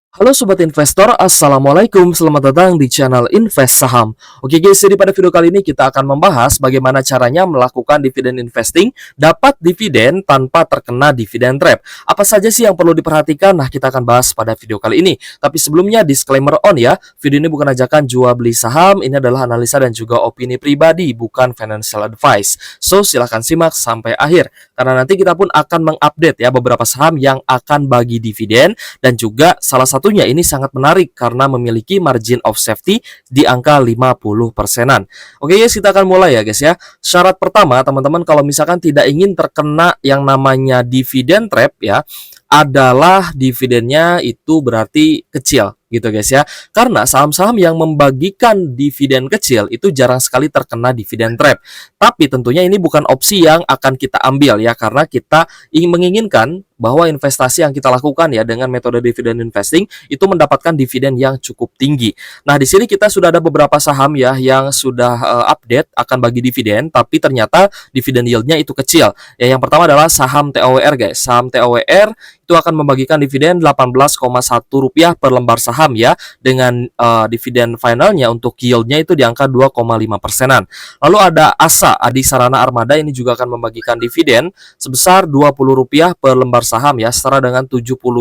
Halo Sobat Investor, Assalamualaikum, selamat datang di channel Invest Saham. Oke guys, jadi pada video kali ini kita akan membahas bagaimana caranya melakukan dividen investing, dapat dividen tanpa terkena dividen trap. Apa saja sih yang perlu diperhatikan? Nah, kita akan bahas pada video kali ini. Tapi sebelumnya, disclaimer on ya, video ini bukan ajakan jual beli saham, ini adalah analisa dan juga opini pribadi, bukan financial advice. So, silahkan simak sampai akhir, karena nanti kita pun akan mengupdate ya beberapa saham yang akan bagi dividen, dan juga salah satunya ini sangat menarik karena memiliki margin of safety di angka 50%-an. Oke guys, kita akan mulai ya guys ya. Syarat pertama teman-teman, kalau misalkan tidak ingin terkena yang namanya dividen trap ya, adalah dividennya itu berarti kecil gitu guys ya. Karena saham-saham yang membagikan dividen kecil itu jarang sekali terkena dividen trap. Tapi tentunya ini bukan opsi yang akan kita ambil ya, karena kita ingin menginginkan bahwa investasi yang kita lakukan ya dengan metode dividen investing itu mendapatkan dividen yang cukup tinggi. Nah, di sini kita sudah ada beberapa saham ya yang sudah update akan bagi dividen, tapi ternyata dividen yieldnya itu kecil. Ya, yang pertama adalah saham TOWR guys. Saham TOWR itu akan membagikan dividen Rp18,1 per lembar saham ya, dengan dividen finalnya untuk yieldnya itu di angka 2,5%-an. Lalu ada ASA, Adi Sarana Armada, ini juga akan membagikan dividen sebesar Rp20 per lembar saham ya, setara dengan 71%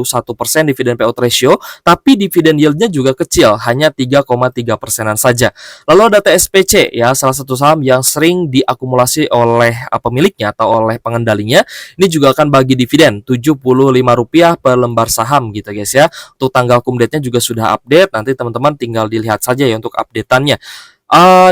dividen payout ratio, tapi dividen yieldnya juga kecil, hanya 3,3%-an saja. Lalu ada TSPC ya, salah satu saham yang sering diakumulasi oleh pemiliknya atau oleh pengendalinya, ini juga akan bagi dividen Rp75 per lembar saham gitu guys ya. Untuk tanggal kumdate-nya juga sudah update, nanti teman-teman tinggal dilihat saja ya untuk update-annya.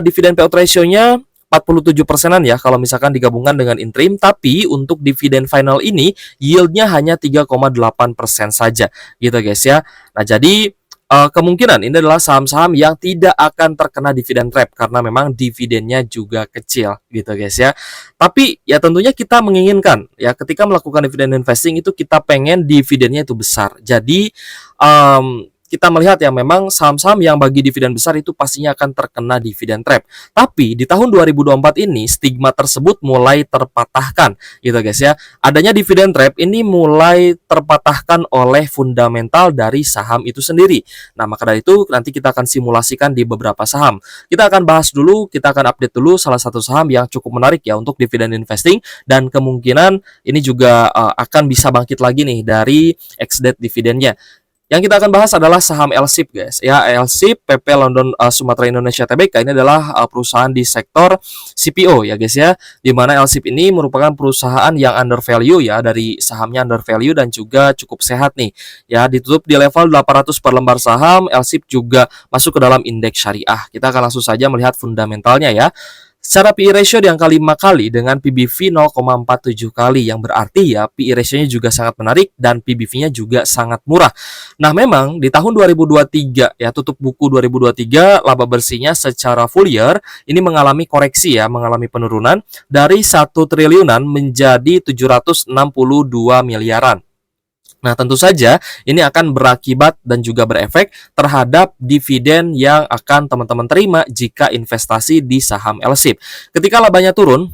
Dividen payout ratio-nya 47%-an ya kalau misalkan digabungkan dengan interim, tapi untuk dividen final ini yieldnya hanya 3,8% saja gitu guys ya. Nah, jadi kemungkinan ini adalah saham-saham yang tidak akan terkena dividen trap karena memang dividennya juga kecil gitu guys ya. Tapi ya tentunya kita menginginkan ya ketika melakukan dividen investing itu kita pengen dividennya itu besar. Jadi kita melihat ya memang saham-saham yang bagi dividen besar itu pastinya akan terkena dividen trap. Tapi di tahun 2024 ini stigma tersebut mulai terpatahkan gitu guys ya. Adanya dividen trap ini mulai terpatahkan oleh fundamental dari saham itu sendiri. Nah, maka dari itu nanti kita akan simulasikan di beberapa saham. Kita akan bahas dulu, kita akan update dulu salah satu saham yang cukup menarik ya untuk dividen investing, dan kemungkinan ini juga akan bisa bangkit lagi nih dari ex-date dividennya. Yang kita akan bahas adalah saham LSIP guys. Ya, LSIP PP London Sumatera Indonesia Tbk ini adalah perusahaan di sektor CPO ya guys ya. Di mana LSIP ini merupakan perusahaan yang under value ya, dari sahamnya under value dan juga cukup sehat nih. Ya, ditutup di level 800 per lembar saham. LSIP juga masuk ke dalam indeks syariah. Kita akan langsung saja melihat fundamentalnya ya. Secara PE ratio di angka 5 kali dengan PBV 0,47 kali, yang berarti ya PE ratio-nya juga sangat menarik dan PBV-nya juga sangat murah. Nah, memang di tahun 2023 ya, tutup buku 2023, laba bersihnya secara full year ini mengalami koreksi ya, mengalami penurunan dari 1 triliunan menjadi 762 miliaran. Nah, tentu saja ini akan berakibat dan juga berefek terhadap dividen yang akan teman-teman terima jika investasi di saham LSIP. Ketika labanya turun,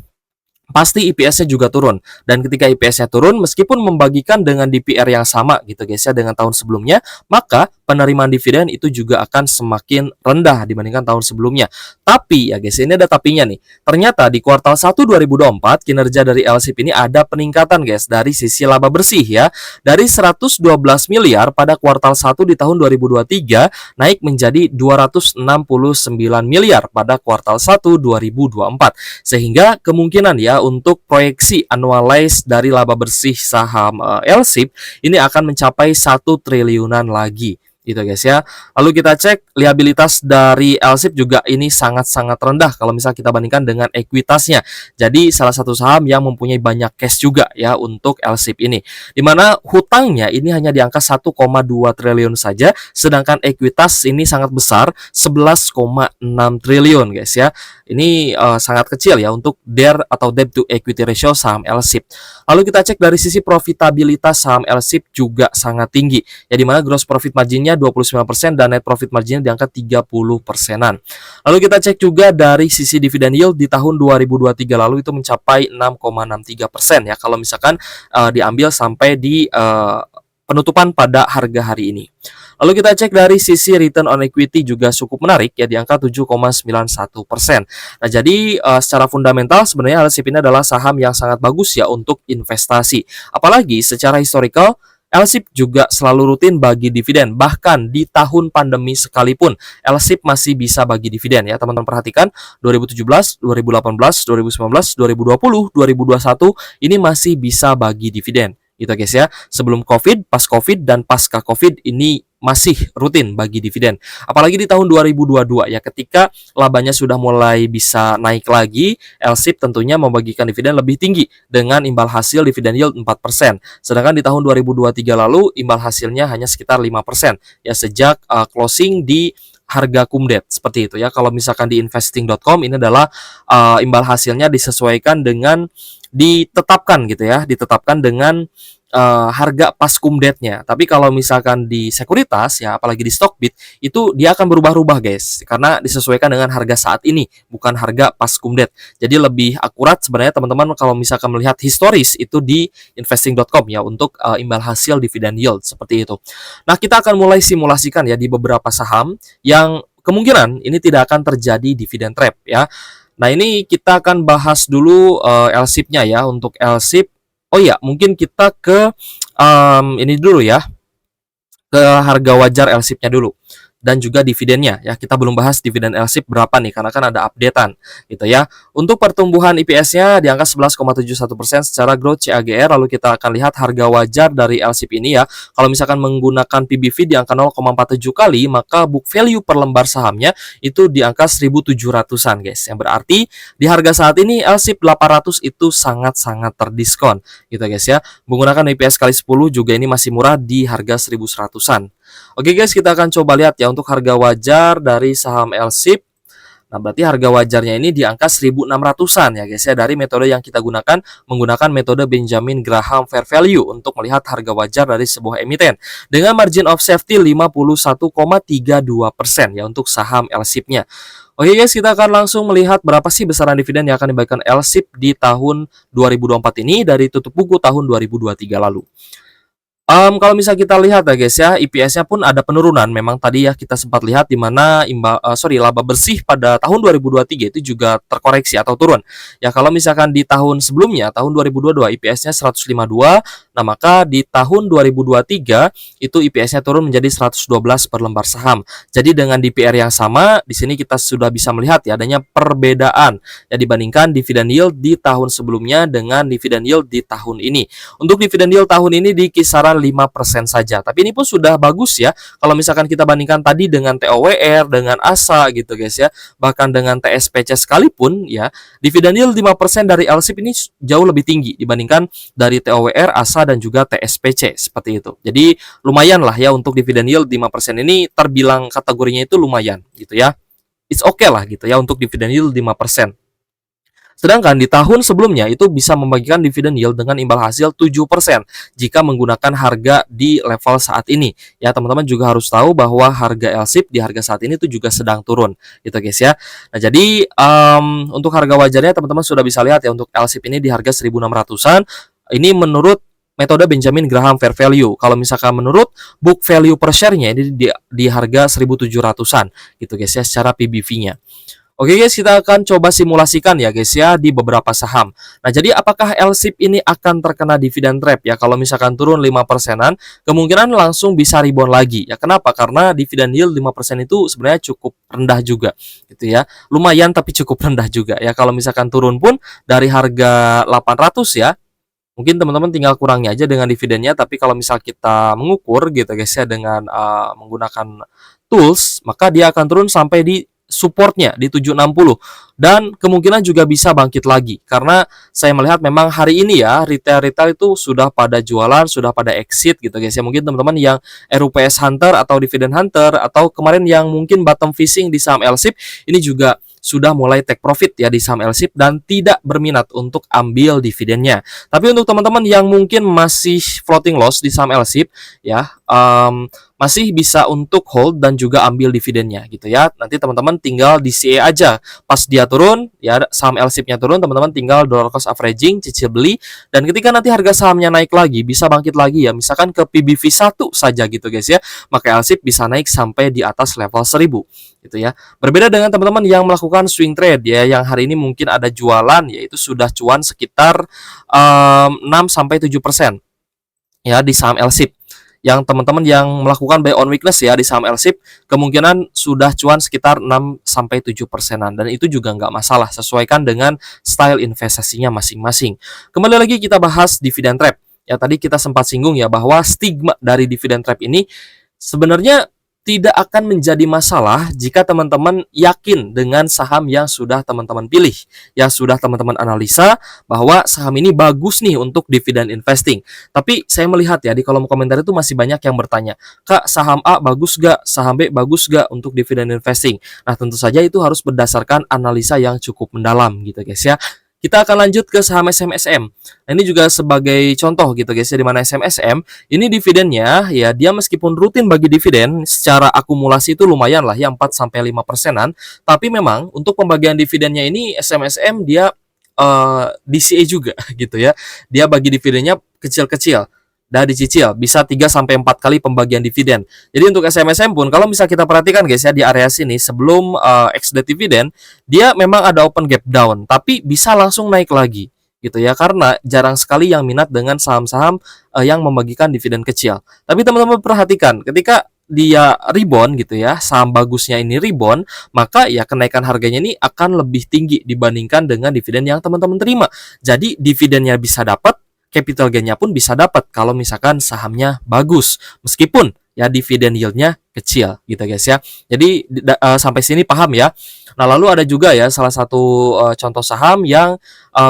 pasti IPS-nya juga turun. Dan ketika IPS-nya turun, meskipun membagikan dengan DPR yang sama gitu guys ya dengan tahun sebelumnya, maka penerimaan dividen itu juga akan semakin rendah dibandingkan tahun sebelumnya. Tapi ya guys, ini ada tapinya nih. Ternyata di kuartal 1 2024 kinerja dari LSIP ini ada peningkatan guys dari sisi laba bersih ya. Dari 112 miliar pada kuartal 1 di tahun 2023 naik menjadi 269 miliar pada kuartal 1 2024. Sehingga kemungkinan ya untuk proyeksi annualized dari laba bersih saham LSIP ini akan mencapai 1 triliunan lagi gitu guys ya. Lalu kita cek liabilitas dari LSIP juga ini sangat-sangat rendah kalau misal kita bandingkan dengan ekuitasnya. Jadi salah satu saham yang mempunyai banyak cash juga ya untuk LSIP ini. Dimana hutangnya ini hanya di angka 1,2 triliun saja, sedangkan ekuitas ini sangat besar 11,6 triliun guys ya. Ini sangat kecil ya untuk DER atau debt to equity ratio saham LSIP. Lalu kita cek dari sisi profitabilitas saham LSIP juga sangat tinggi. Ya, dimana gross profit marginnya 29% dan net profit marginnya di angka 30%-an. Lalu kita cek juga dari sisi dividen yield di tahun 2023 lalu itu mencapai 6,63% ya. Kalau misalkan diambil sampai di penutupan pada harga hari ini. Lalu kita cek dari sisi return on equity juga cukup menarik ya di angka 7,91%. Nah, jadi secara fundamental sebenarnya LSIP ini adalah saham yang sangat bagus ya untuk investasi. Apalagi secara historical LSIP juga selalu rutin bagi dividen. Bahkan di tahun pandemi sekalipun LSIP masih bisa bagi dividen ya. Teman-teman perhatikan 2017, 2018, 2019, 2020, 2021 ini masih bisa bagi dividen gitu guys ya. Sebelum COVID, pas COVID, dan pasca COVID ini masih rutin bagi dividen. Apalagi di tahun 2022 ya, ketika labanya sudah mulai bisa naik lagi, LSIP tentunya membagikan dividen lebih tinggi dengan imbal hasil dividen yield 4%. Sedangkan di tahun 2023 lalu imbal hasilnya hanya sekitar 5% ya sejak closing di harga kumdet seperti itu ya. Kalau misalkan di investing.com ini adalah imbal hasilnya disesuaikan dengan ditetapkan gitu ya, ditetapkan dengan harga pas kumdetnya. Tapi kalau misalkan di sekuritas ya, apalagi di Stockbit itu dia akan berubah-ubah guys, karena disesuaikan dengan harga saat ini, bukan harga pas kumdet. Jadi lebih akurat sebenarnya teman-teman kalau misalkan melihat historis itu di investing.com ya untuk imbal hasil dividen yield seperti itu. Nah, kita akan mulai simulasikan ya di beberapa saham yang kemungkinan ini tidak akan terjadi dividen trap ya. Nah, ini kita akan bahas dulu LSIP-nya ya. Untuk LSIP, oh iya, mungkin kita ke ini dulu ya, ke harga wajar LSIP-nya dulu dan juga dividennya ya. Kita belum bahas dividen LSIP berapa nih karena kan ada updatean gitu ya. Untuk pertumbuhan IPS-nya di angka 11,71% secara growth CAGR. Lalu kita akan lihat harga wajar dari LSIP ini ya. Kalau misalkan menggunakan PBV di angka 0,47 kali, maka book value per lembar sahamnya itu di angka 1.700-an guys. Yang berarti di harga saat ini LSIP 800 itu sangat-sangat terdiskon gitu guys ya. Menggunakan IPS kali 10 juga ini masih murah di harga 1.100-an. Oke guys, kita akan coba lihat ya untuk harga wajar dari saham LSIP. Nah, berarti harga wajarnya ini di angka 1.600-an ya guys ya, dari metode yang kita gunakan, menggunakan metode Benjamin Graham Fair Value untuk melihat harga wajar dari sebuah emiten dengan margin of safety 51,32% ya untuk saham LSIP-nya. Oke guys, kita akan langsung melihat berapa sih besaran dividen yang akan dibagikan LSIP di tahun 2024 ini dari tutup buku tahun 2023 lalu. Kalau misal kita lihat ya guys ya, IPS-nya pun ada penurunan. Memang tadi ya kita sempat lihat di mana laba bersih pada tahun 2023 itu juga terkoreksi atau turun. Ya kalau misalkan di tahun sebelumnya, tahun 2022 IPS-nya 152, nah maka di tahun 2023 itu IPS-nya turun menjadi 112 per lembar saham. Jadi dengan DPR yang sama, di sini kita sudah bisa melihat ya adanya perbedaan ya dibandingkan dividen yield di tahun sebelumnya dengan dividen yield di tahun ini. Untuk dividen yield tahun ini di kisaran 5% saja. Tapi ini pun sudah bagus ya. Kalau misalkan kita bandingkan tadi dengan TOWR, dengan ASA gitu guys ya. Bahkan dengan TSPC sekalipun ya, dividen yield 5% dari LSIP ini jauh lebih tinggi dibandingkan dari TOWR, ASA dan juga TSPC seperti itu. Jadi lumayan lah ya untuk dividen yield 5% ini terbilang kategorinya itu lumayan gitu ya. It's okay lah gitu ya untuk dividen yield 5%. Sedangkan di tahun sebelumnya itu bisa membagikan dividen yield dengan imbal hasil 7% jika menggunakan harga di level saat ini. Ya, teman-teman juga harus tahu bahwa harga LSIP di harga saat ini itu juga sedang turun gitu guys ya. Nah, jadi untuk harga wajarnya teman-teman sudah bisa lihat ya untuk LSIP ini di harga 1.600-an. Ini menurut metode Benjamin Graham Fair Value. Kalau misalkan menurut book value per share-nya ini di harga 1.700-an gitu guys ya secara PBV-nya. Oke guys, kita akan coba simulasikan ya guys ya di beberapa saham. Nah, jadi apakah LSIP ini akan terkena dividen trap ya? Kalau misalkan turun 5%-an, kemungkinan langsung bisa rebound lagi. Ya kenapa? Karena dividen yield 5% itu sebenarnya cukup rendah juga gitu ya. Lumayan tapi cukup rendah juga ya. Kalau misalkan turun pun dari harga 800 ya, mungkin teman-teman tinggal kurangi aja dengan dividennya. Tapi kalau misal kita mengukur gitu guys ya dengan menggunakan tools, maka dia akan turun sampai di supportnya di 760 dan kemungkinan juga bisa bangkit lagi karena saya melihat memang hari ini ya retail itu sudah pada jualan, sudah pada exit gitu guys ya. Mungkin teman-teman yang RUPS Hunter atau Dividend Hunter atau kemarin yang mungkin bottom fishing di saham LSIP ini juga sudah mulai take profit ya di saham LSIP dan tidak berminat untuk ambil dividennya. Tapi untuk teman-teman yang mungkin masih floating loss di saham LSIP ya, masih bisa untuk hold dan juga ambil dividennya gitu ya. Nanti teman-teman tinggal DCA aja. Pas dia turun, ya saham LSIP-nya turun, teman-teman tinggal dollar cost averaging, cicil beli, dan ketika nanti harga sahamnya naik lagi, bisa bangkit lagi ya, misalkan ke PBV 1 saja gitu guys ya, maka LSIP bisa naik sampai di atas level 1000 gitu ya. Berbeda dengan teman-teman yang melakukan swing trade ya, yang hari ini mungkin ada jualan, yaitu sudah cuan sekitar 6-7% ya di saham LSIP. Yang teman-teman yang melakukan buy on weakness ya di saham LSIP, kemungkinan sudah cuan sekitar 6-7%-an, dan itu juga nggak masalah, sesuaikan dengan style investasinya masing-masing. Kembali lagi kita bahas dividend trap. Ya tadi kita sempat singgung ya bahwa stigma dari dividend trap ini sebenarnya tidak akan menjadi masalah jika teman-teman yakin dengan saham yang sudah teman-teman pilih, yang sudah teman-teman analisa bahwa saham ini bagus nih untuk dividend investing. Tapi saya melihat ya di kolom komentar itu masih banyak yang bertanya, Kak, saham A bagus gak? Saham B bagus gak untuk dividend investing? Nah, tentu saja itu harus berdasarkan analisa yang cukup mendalam gitu guys ya. Kita akan lanjut ke saham SMSM. Nah, ini juga sebagai contoh gitu guys ya, di mana SMSM ini dividennya ya dia meskipun rutin bagi dividen secara akumulasi itu lumayan lah ya 4-5%-an, tapi memang untuk pembagian dividennya ini SMSM dia DCA juga gitu ya. Dia bagi dividennya kecil-kecil. Dah dicicil, bisa 3-4 kali pembagian dividen. Jadi untuk SMSM pun, kalau bisa kita perhatikan guys ya, di area sini sebelum ex-date dividen, dia memang ada open gap down, tapi bisa langsung naik lagi gitu ya, karena jarang sekali yang minat dengan saham-saham yang membagikan dividen kecil. Tapi teman-teman perhatikan, ketika dia rebound gitu ya, saham bagusnya ini rebound, maka ya kenaikan harganya ini akan lebih tinggi dibandingkan dengan dividen yang teman-teman terima. Jadi dividennya bisa dapat, capital gain-nya pun bisa dapat kalau misalkan sahamnya bagus, meskipun ya dividen yield-nya kecil gitu guys ya. Jadi sampai sini paham ya. Nah, lalu ada juga ya salah satu contoh saham yang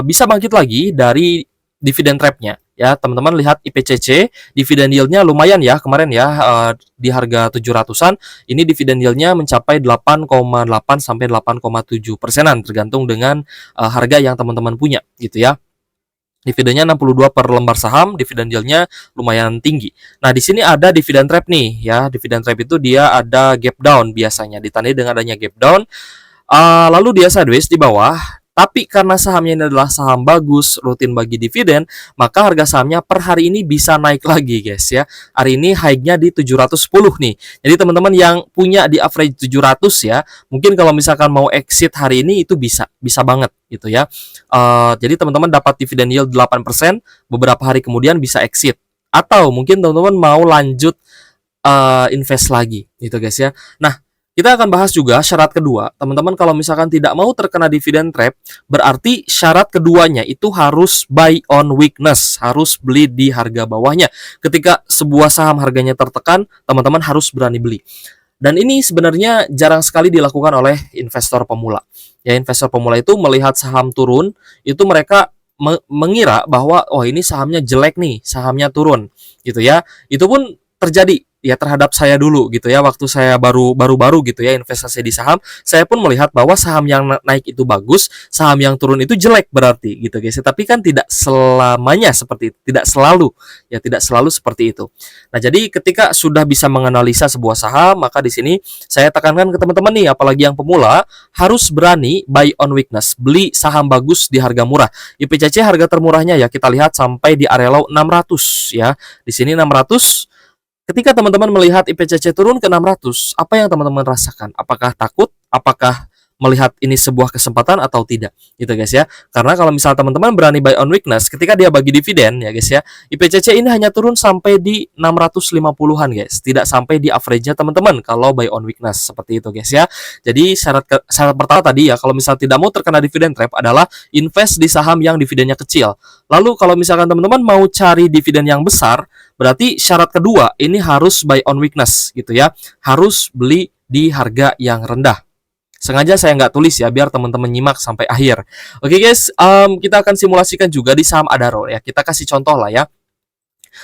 bisa bangkit lagi dari dividen trap-nya. Ya, teman-teman lihat IPCC, dividen yield-nya lumayan ya kemarin ya, di harga 700-an, ini dividen yield-nya mencapai 8,8 sampai 8,7%-an tergantung dengan harga yang teman-teman punya gitu ya. Dividennya 62 per lembar saham, dividen yield-nya lumayan tinggi. Nah, di sini ada dividen trap nih ya. Dividen trap itu dia ada gap down biasanya, ditandai dengan adanya gap down. Lalu dia sideways di bawah. Tapi karena sahamnya ini adalah saham bagus, rutin bagi dividen, maka harga sahamnya per hari ini bisa naik lagi guys ya. Hari ini high-nya di 710 nih. Jadi teman-teman yang punya di average 700 ya, mungkin kalau misalkan mau exit hari ini itu bisa banget gitu ya. Jadi teman-teman dapat dividen yield 8%, beberapa hari kemudian bisa exit. Atau mungkin teman-teman mau lanjut invest lagi gitu guys ya. Nah, kita akan bahas juga syarat kedua. Teman-teman kalau misalkan tidak mau terkena dividen trap, berarti syarat keduanya itu harus buy on weakness, harus beli di harga bawahnya. Ketika sebuah saham harganya tertekan, teman-teman harus berani beli. Dan ini sebenarnya jarang sekali dilakukan oleh investor pemula. Ya, investor pemula itu melihat saham turun, itu mereka mengira bahwa oh ini sahamnya jelek nih, sahamnya turun gitu ya. Itu pun terjadi ya terhadap saya dulu gitu ya, waktu saya baru gitu ya investasi di saham, saya pun melihat bahwa saham yang naik itu bagus, saham yang turun itu jelek berarti gitu guys. Tapi kan tidak selamanya seperti itu, tidak selalu seperti itu. Nah, jadi ketika sudah bisa menganalisa sebuah saham, maka di sini saya tekankan ke teman-teman nih, apalagi yang pemula, harus berani buy on weakness, beli saham bagus di harga murah. IPCC harga termurahnya ya kita lihat sampai di area low 600 ya. Di sini 600. Ketika teman-teman melihat IPCC turun ke 600, apa yang teman-teman rasakan? Apakah takut? Apakah melihat ini sebuah kesempatan atau tidak? Gitu guys ya. Karena kalau misal teman-teman berani buy on weakness, ketika dia bagi dividen ya guys ya, IPCC ini hanya turun sampai di 650-an guys. Tidak sampai di average-nya teman-teman kalau buy on weakness seperti itu guys ya. Jadi syarat pertama tadi ya, kalau misal tidak mau terkena dividen trap adalah invest di saham yang dividennya kecil. Lalu kalau misalkan teman-teman mau cari dividen yang besar, berarti syarat kedua ini harus buy on weakness gitu ya. Harus beli di harga yang rendah. Sengaja saya nggak tulis ya, biar teman-teman nyimak sampai akhir. Oke guys, kita akan simulasikan juga di saham Adaro ya. Kita kasih contoh lah ya.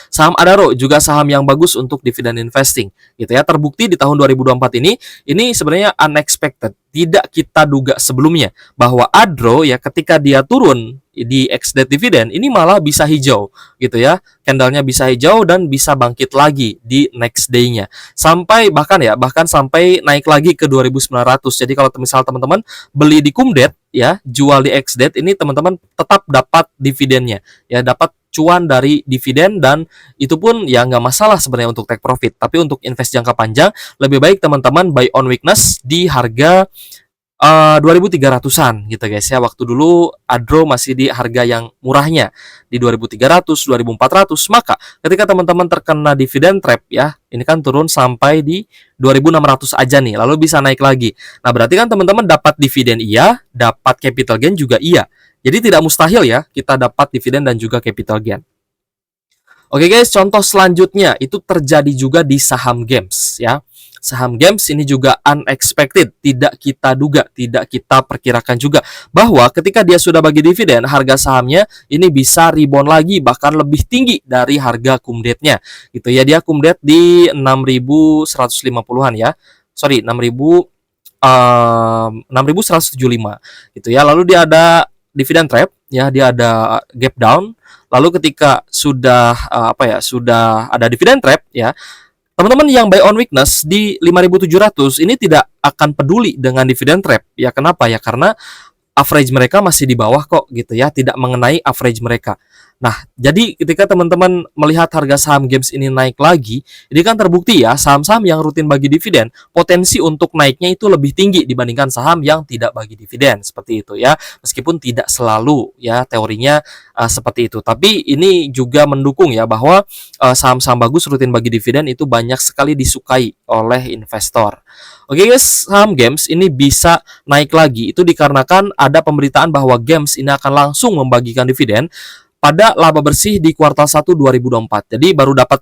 Saham Adaro juga saham yang bagus untuk dividen investing gitu ya. Terbukti di tahun 2024 ini sebenarnya unexpected, tidak kita duga sebelumnya bahwa Adaro ya ketika dia turun di ex-date dividend ini malah bisa hijau gitu ya. Candlenya bisa hijau dan bisa bangkit lagi di next day-nya. Sampai bahkan sampai naik lagi ke 2.900. Jadi kalau misal teman-teman beli di cum-date ya, jual di ex-date, ini teman-teman tetap dapat dividennya. Ya, dapat cuan dari dividen, dan itu pun ya nggak masalah sebenarnya untuk take profit. Tapi untuk invest jangka panjang lebih baik teman-teman buy on weakness di harga 2.300-an gitu guys ya. Waktu dulu Adro masih di harga yang murahnya di 2.300, 2.400. Maka ketika teman-teman terkena dividen trap ya, ini kan turun sampai di 2.600 aja nih, lalu bisa naik lagi. Nah, berarti kan teman-teman dapat dividen iya, dapat capital gain juga iya. Jadi tidak mustahil ya kita dapat dividen dan juga capital gain. Oke guys, contoh selanjutnya itu terjadi juga di saham games ya. Saham games ini juga unexpected, tidak kita duga, tidak kita perkirakan juga bahwa ketika dia sudah bagi dividen, harga sahamnya ini bisa rebound lagi, bahkan lebih tinggi dari harga cum-date-nya. Gitu ya, dia cum-date di 6.150-an ya. Sorry, 6.175 gitu ya. Lalu dia ada dividend trap ya, dia ada gap down. Lalu ketika sudah sudah ada dividend trap ya, teman-teman yang buy on weakness di 5.700 ini tidak akan peduli dengan dividend trap. Ya kenapa? Ya karena average mereka masih di bawah kok gitu ya, tidak mengenai average mereka. Nah, jadi ketika teman-teman melihat harga saham games ini naik lagi, ini kan terbukti ya, saham-saham yang rutin bagi dividen, potensi untuk naiknya itu lebih tinggi dibandingkan saham yang tidak bagi dividen, seperti itu ya. Meskipun tidak selalu ya teorinya seperti itu, tapi ini juga mendukung ya bahwa saham-saham bagus rutin bagi dividen itu banyak sekali disukai oleh investor. Oke guys, saham games ini bisa naik lagi itu dikarenakan ada pemberitaan bahwa games ini akan langsung membagikan dividen pada laba bersih di kuartal 1 2024. Jadi baru dapat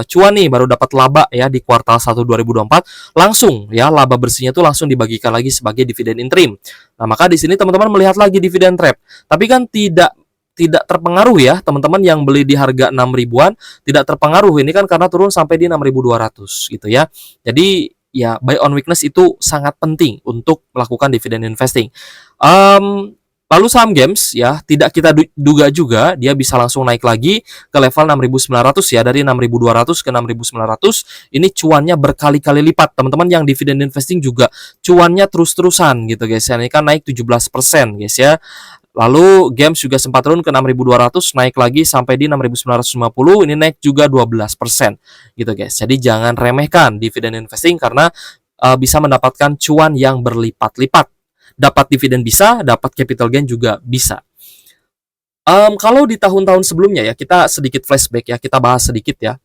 cuan nih, baru dapat laba ya di kuartal 1 2024, langsung ya laba bersihnya itu langsung dibagikan lagi sebagai dividen interim. Nah, maka di sini teman-teman melihat lagi dividen trap. Tapi kan tidak terpengaruh ya, teman-teman yang beli di harga 6 ribuan tidak terpengaruh, ini kan karena turun sampai di 6.200 gitu ya. Jadi ya buy on weakness itu sangat penting untuk melakukan dividen investing. Lalu saham games ya, tidak kita duga juga dia bisa langsung naik lagi ke level 6.900 ya, dari 6.200 ke 6.900. Ini cuannya berkali-kali lipat. Teman-teman yang dividen investing juga cuannya terus-terusan gitu guys ya. Ini kan naik 17% guys ya. Lalu games juga sempat turun ke 6.200, naik lagi sampai di 6.950, ini naik juga 12% gitu guys. Jadi jangan remehkan dividen investing karena bisa mendapatkan cuan yang berlipat-lipat. Dapat dividen bisa, dapat capital gain juga bisa. Kalau di tahun-tahun sebelumnya ya, kita sedikit flashback ya, kita bahas sedikit ya.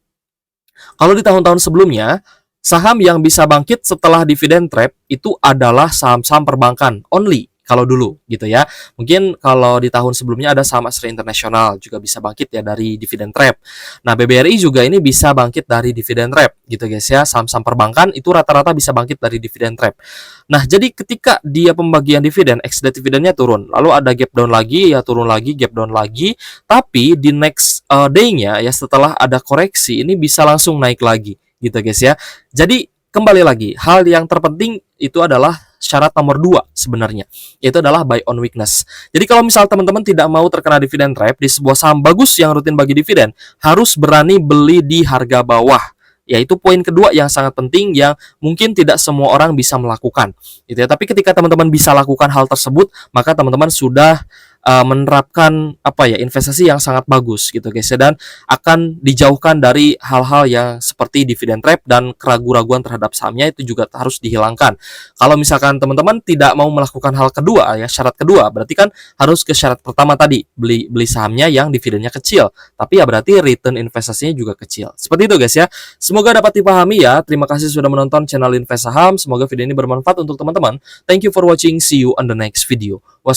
Kalau di tahun-tahun sebelumnya, saham yang bisa bangkit setelah dividen trap itu adalah saham-saham perbankan only. Kalau dulu gitu ya, mungkin kalau di tahun sebelumnya ada saham Astra International juga bisa bangkit ya dari dividen trap. Nah, BBRI juga ini bisa bangkit dari dividen trap gitu guys ya. Saham-saham perbankan itu rata-rata bisa bangkit dari dividen trap. Nah, jadi ketika dia pembagian dividen, ex-date dividennya turun, lalu ada gap down lagi ya, turun lagi, gap down lagi, tapi di next day-nya ya setelah ada koreksi ini bisa langsung naik lagi gitu guys ya. Jadi kembali lagi, hal yang terpenting itu adalah syarat nomor 2 sebenarnya, yaitu adalah buy on weakness. Jadi kalau misal teman-teman tidak mau terkena dividen trap di sebuah saham bagus yang rutin bagi dividen, harus berani beli di harga bawah. Yaitu poin kedua yang sangat penting yang mungkin tidak semua orang bisa melakukan gitu ya. Tapi ketika teman-teman bisa lakukan hal tersebut, maka teman-teman sudah menerapkan investasi yang sangat bagus gitu guys ya, dan akan dijauhkan dari hal-hal yang seperti dividen trap dan keraguan-raguan terhadap sahamnya itu juga harus dihilangkan. Kalau misalkan teman-teman tidak mau melakukan hal kedua ya, syarat kedua, berarti kan harus ke syarat pertama tadi, beli sahamnya yang dividennya kecil, tapi ya berarti return investasinya juga kecil. Seperti itu guys ya. Semoga dapat dipahami ya. Terima kasih sudah menonton channel Invest Saham. Semoga video ini bermanfaat untuk teman-teman. Thank you for watching. See you on the next video. Wassalamualaikum.